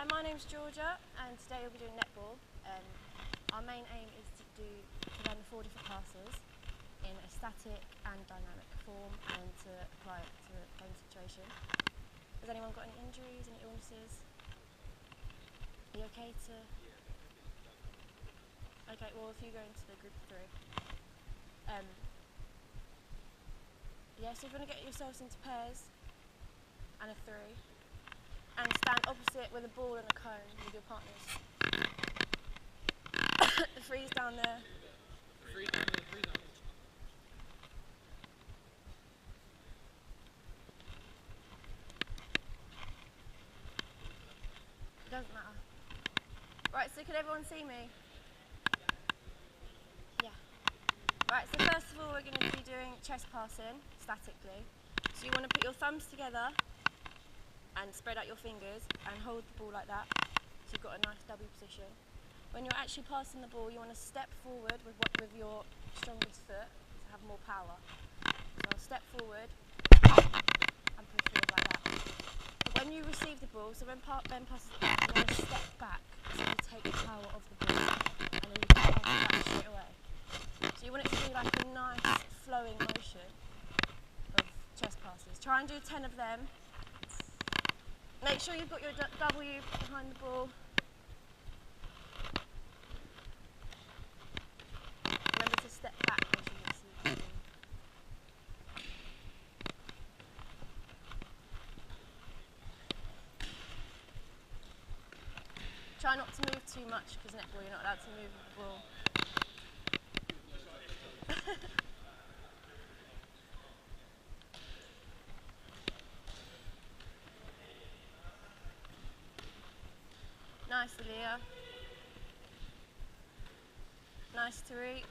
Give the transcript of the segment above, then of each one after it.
Hi, my name's Georgia, and today we'll be doing netball. Our main aim is to learn the 4 different passes in a static and dynamic form, and to apply it to a game situation. Has anyone got any injuries, any illnesses? Are you okay to? Okay, well if you go into the group of 3. Yeah, so if you want to get yourselves into pairs and a 3, and stand opposite with a ball and a cone with your partners. The 3's down there. It doesn't matter. Right, so can everyone see me? Yeah. Right, so first of all we're going to be doing chest passing, statically. So you want to put your thumbs together and spread out your fingers and hold the ball like that, so you've got a nice W position. When you're actually passing the ball, you want to step forward with your strongest foot to have more power. So I'll step forward and push forward like that. But when you receive the ball, so when Ben passes the ball, you want to step back so you take the power of the ball, and then you can pass it back straight away. So you want it to be like a nice flowing motion of chest passes. Try and do 10 of them. Make sure you've got your W behind the ball. Remember to step back as you receive the ball. Try not to move too much, because netball you're not allowed to move the ball. Nice, Aaliyah. Nice, Tariq.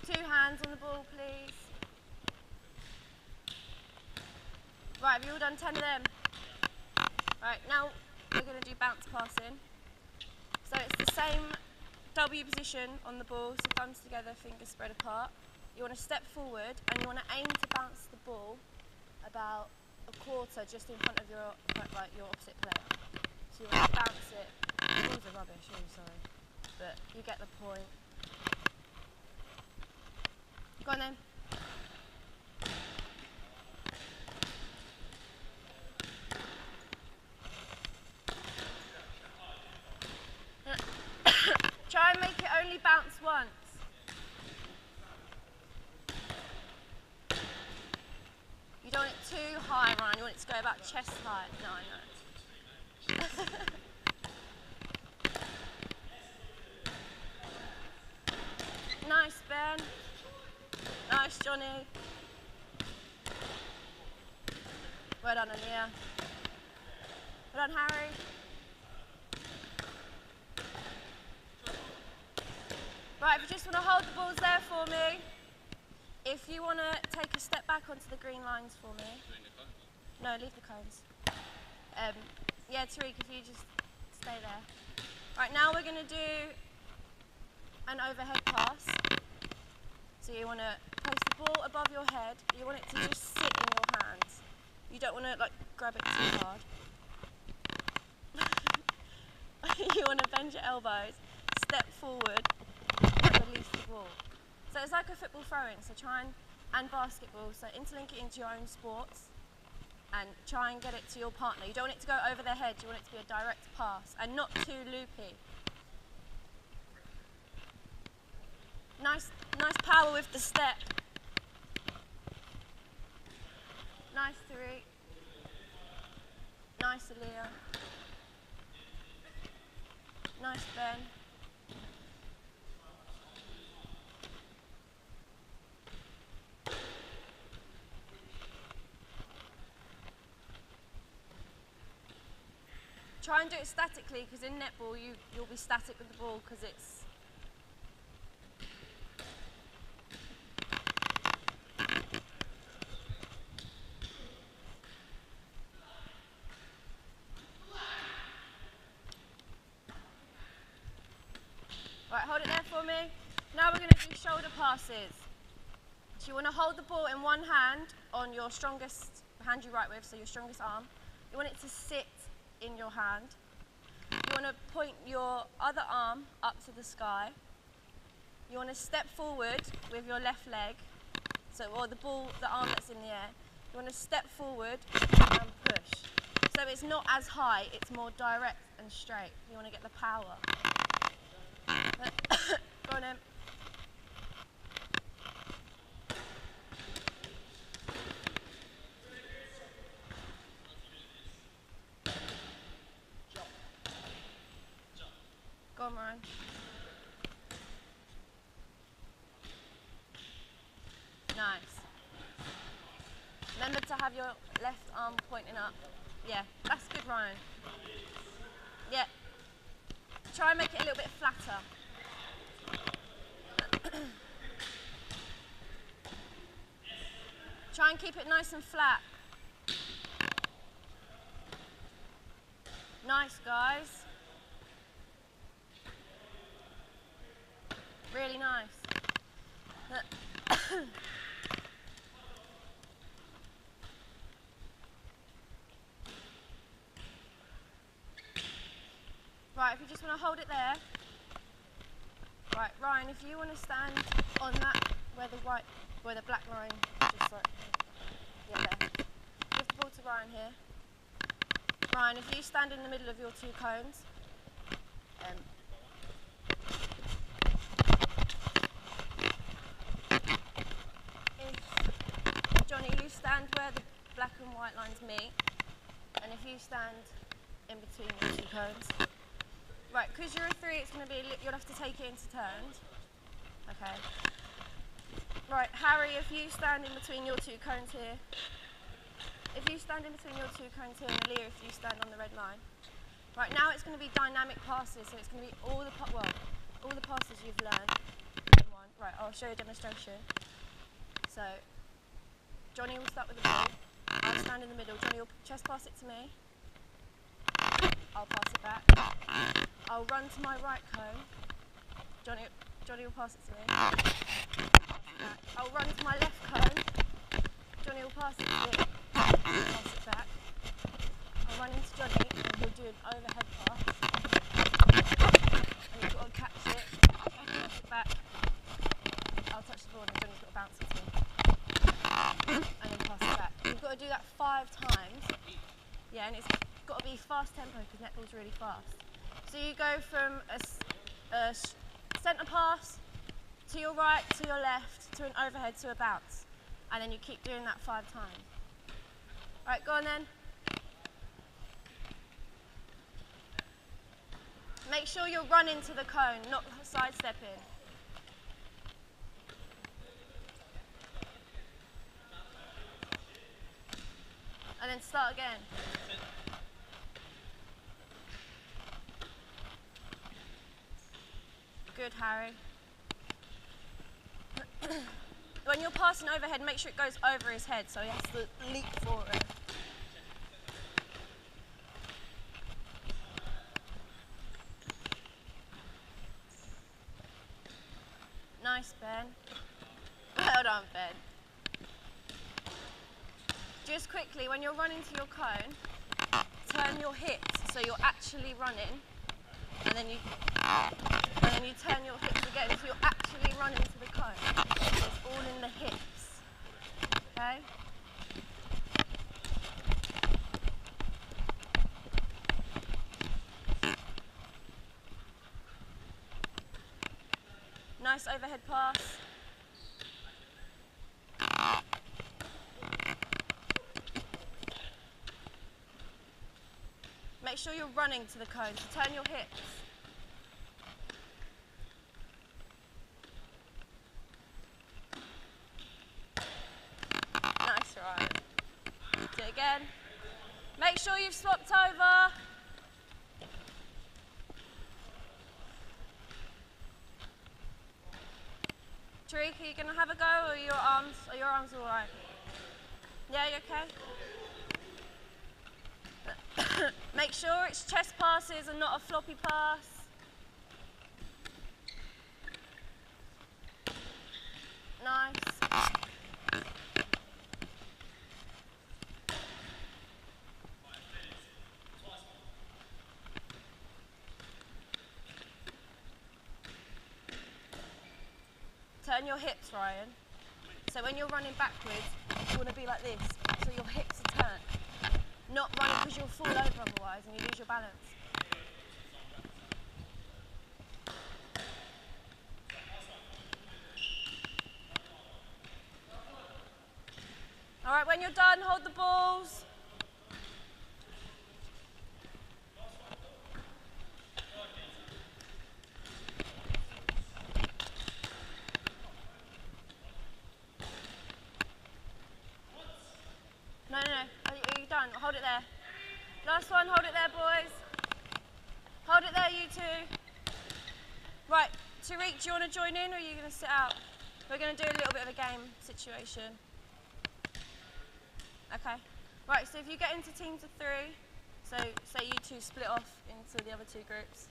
Two hands on the ball, please. Right, have you all done 10 of them? Right, now we're going to do bounce passing. So it's the same W position on the ball, so thumbs together, fingers spread apart. You want to step forward and you want to aim to bounce the ball about a quarter just in front of your opposite player. So you want to bounce it. The balls are rubbish, really sorry, but you get the point. Go on then. Try and make it only bounce once. You don't want it too high, Ryan. You want it to go about chest height. No, I know. Nice, Ben. Nice, Johnny. Well done, Aaliyah. Well done, Harry. Right, if you just want to hold the balls there for me. If you want to take a step back onto the green lines for me. No, leave the cones. Yeah, Tariq, if you just stay there. Right, now we're going to do an overhead pass. So you want to place the ball above your head. You want it to just sit in your hands. You don't want to grab it too hard. You want to bend your elbows, step forward, and release the ball. So it's like a football throw-in, so try and basketball, so interlink it into your own sports and try and get it to your partner. You don't want it to go over their head, you want it to be a direct pass and not too loopy. Nice power with the step. Nice, Tariq. Nice, Aaliyah. Nice, Ben. Try and do it statically, because in netball you'll be static with the ball because it's... Right, hold it there for me. Now we're going to do shoulder passes. So you want to hold the ball in one hand on your strongest hand you write with, so your strongest arm. You want it to sit in your hand. You want to point your other arm up to the sky. You want to step forward with your left leg, or the arm that's in the air. You want to step forward and push. So it's not as high, it's more direct and straight. You want to get the power. Go on then. Go on, Ryan. Nice. Remember to have your left arm pointing up. Yeah, that's good, Ryan. Yeah. Try and make it a little bit flatter. Try and keep it nice and flat. Nice, guys. Really nice. Right, if you just want to hold it there. Right, Ryan, if you want to stand on that, where the black line, just like, yeah, there. Give the ball to Ryan here. Ryan, if you stand in the middle of your two cones, if Johnny, you stand where the black and white lines meet, and if you stand in between your two cones. Right, because you're a 3, it's going to be, you'll have to take it into turns. Okay. Right, Harry, if you stand in between your two cones here. If you stand in between your two cones here, and Aaliyah, if you stand on the red line. Right, now it's going to be dynamic passes, so it's going to be all the passes you've learned in one. Right, I'll show you a demonstration. So, Johnny will start with the ball. I'll stand in the middle. Johnny will chest pass it to me. I'll pass it back. I'll run to my right cone. Johnny will pass it to me. I'll run to my left cone. Johnny will pass it to me. Pass it back. I'll run into Johnny and he'll do an overhead pass. And you've got to catch it, pass it back. I'll touch the ball and Johnny's got to bounce it to me. And then pass it back. You've got to do that 5 times. Yeah, and it's got to be fast tempo because netball's really fast. So you go from a centre pass to your right, to your left, to an overhead, to a bounce. And then you keep doing that 5 times. Right, go on then. Make sure you're running to the cone, not sidestepping. And then start again. Good, Harry. When you're passing overhead, make sure it goes over his head, so he has to leap for it. Nice, Ben. Well done, Ben. Just quickly, when you're running to your cone, turn your hips so you're actually running, and then you turn your hips again so you're actually running to the cone. It's all in the hips. Okay? Nice overhead pass. Make sure you're running to the cone, so turn your hips. Nice, Ryan. Do it again. Make sure you've swapped over. Tariq, are you going to have a go, or are your arms all right? Yeah, you okay? Make sure it's chest passes and not a floppy pass. Nice. Turn your hips, Ryan. So when you're running backwards, you want to be like this, so your hips are turned. Not running because you'll fall over otherwise and you lose your balance. All right, when you're done, hold the balls. No. Are you done? Hold it there. Last one, hold it there, boys. Hold it there, you two. Right, Tariq, do you want to join in or are you going to sit out? We're going to do a little bit of a game situation. Okay. Right, so if you get into teams of 3, so say you two split off into the other 2 groups.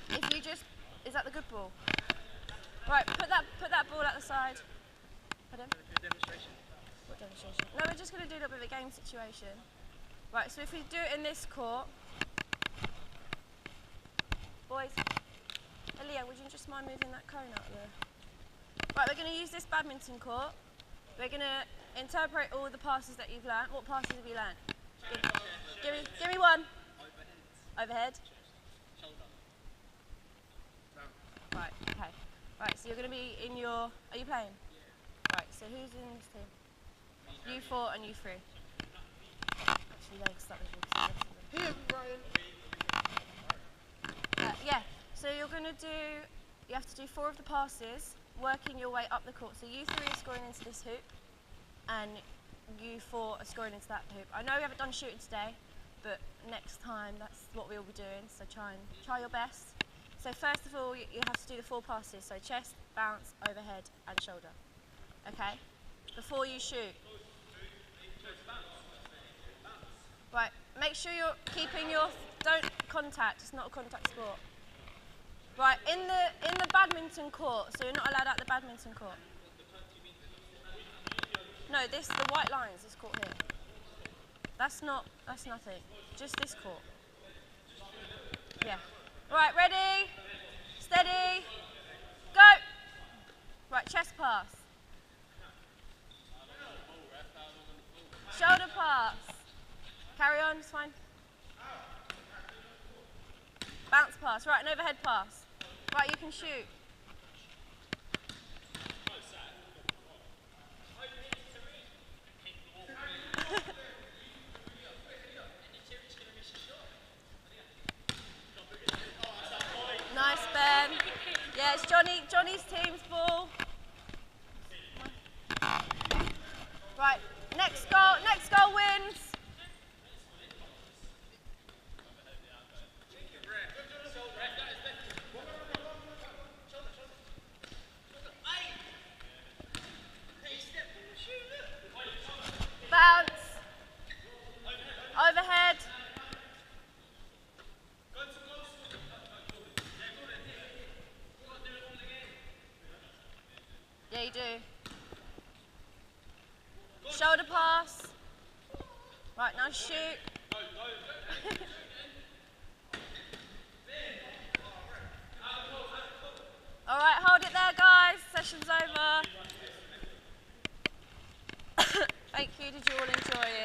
If you just, is that the good ball? Right, put that ball at the side. Pardon? Demonstration. What demonstration? No, we're just going to do a little bit of a game situation. Right, so if we do it in this court, boys, Aaliyah, would you just mind moving that cone out there? Right, we're going to use this badminton court. We're going to interpret all the passes that you've learnt. What passes have you learnt? Give me one. Overhead. Shoulder. Right, okay. Right, so you're going to be in your, are you playing? Yeah. Right, so who's in this team? You 4 and you 3. Actually, legs, that was you. Here, Ryan. Yeah, so you're going to do, you have to do 4 of the passes, working your way up the court. So you 3 are scoring into this hoop, and you 4 are scoring into that hoop. I know we haven't done shooting today, but next time that's what we'll be doing, so try your best. So first of all, you have to do the 4 passes, so chest, bounce, overhead, and shoulder. Okay? Before you shoot. Right, make sure you're keeping your, don't contact, it's not a contact sport. Right, in the badminton court, so you're not allowed out the badminton court. No, the white lines, this court here. That's nothing, just this court. Yeah. Right, ready, steady, go. Right, chest pass. Shoulder pass. Carry on, it's fine. Bounce pass, right, an overhead pass. Right, you can shoot. Nice, Ben. Yeah, it's Johnny's team's ball. Right, next goal wins. Bounce. Overhead. Yeah, you do. Shoulder pass. Right, now shoot. All right, hold it there, guys. Session's over. Thank you. Did you all enjoy it?